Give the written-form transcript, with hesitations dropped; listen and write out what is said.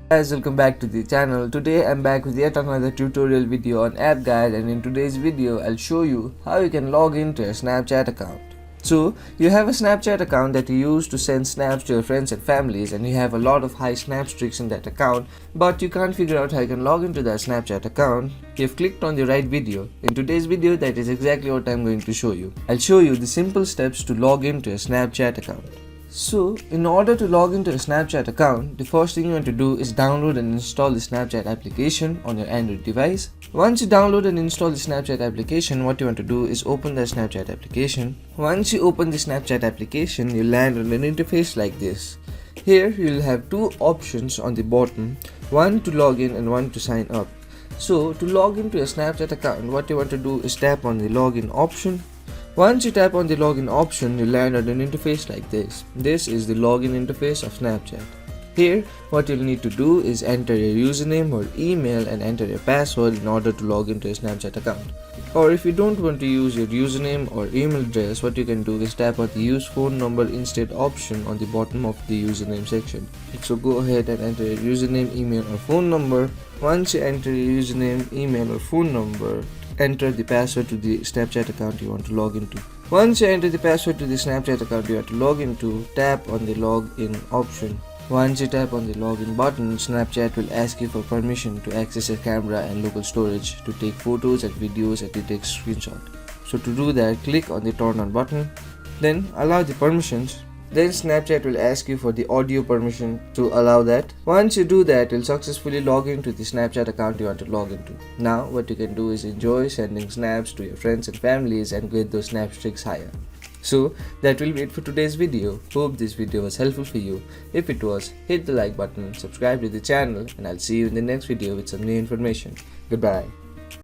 Guys, welcome back to the channel. Today I'm back with yet another tutorial video on App Guide, and in today's video I'll show you how you can log into your Snapchat account. So you have a Snapchat account that you use to send snaps to your friends and families, and you have a lot of high snap streaks in that account, but you can't figure out how you can log into that Snapchat account. You've clicked on the right video. In today's video, that is exactly what I'm going to show you. I'll show you the simple steps to log into your Snapchat account. So, in order to log into a Snapchat account, the first thing you want to do is download and install the Snapchat application on your Android device. Once you download and install the Snapchat application, what you want to do is open the Snapchat application. Once you open the Snapchat application, you land on an interface like this. Here, you will have two options on the bottom, one to log in and one to sign up. So, to log into your Snapchat account, what you want to do is tap on the login option. Once you tap on the login option, you land on an interface like this. This is the login interface of Snapchat. Here, what you'll need to do is enter your username or email and enter your password in order to log into your Snapchat account. Or if you don't want to use your username or email address, what you can do is tap on the use phone number instead option on the bottom of the username section. So go ahead and enter your username, email or phone number. Once you enter your username, email or phone number, enter the password to the Snapchat account you want to log into. Once you enter the password to the Snapchat account you want to log into, tap on the login option. Once you tap on the login button, Snapchat will ask you for permission to access your camera and local storage to take photos and videos and to take screenshot. So to do that, click on the turn on button, then allow the permissions. Then Snapchat will ask you for the audio permission to allow that. Once you do that, you'll successfully log into the Snapchat account you want to log into. Now what you can do is enjoy sending snaps to your friends and families and get those snap streaks higher. So that will be it for today's video. Hope this video was helpful for you. If it was, hit the like button, subscribe to the channel, and I'll see you in the next video with some new information. Goodbye.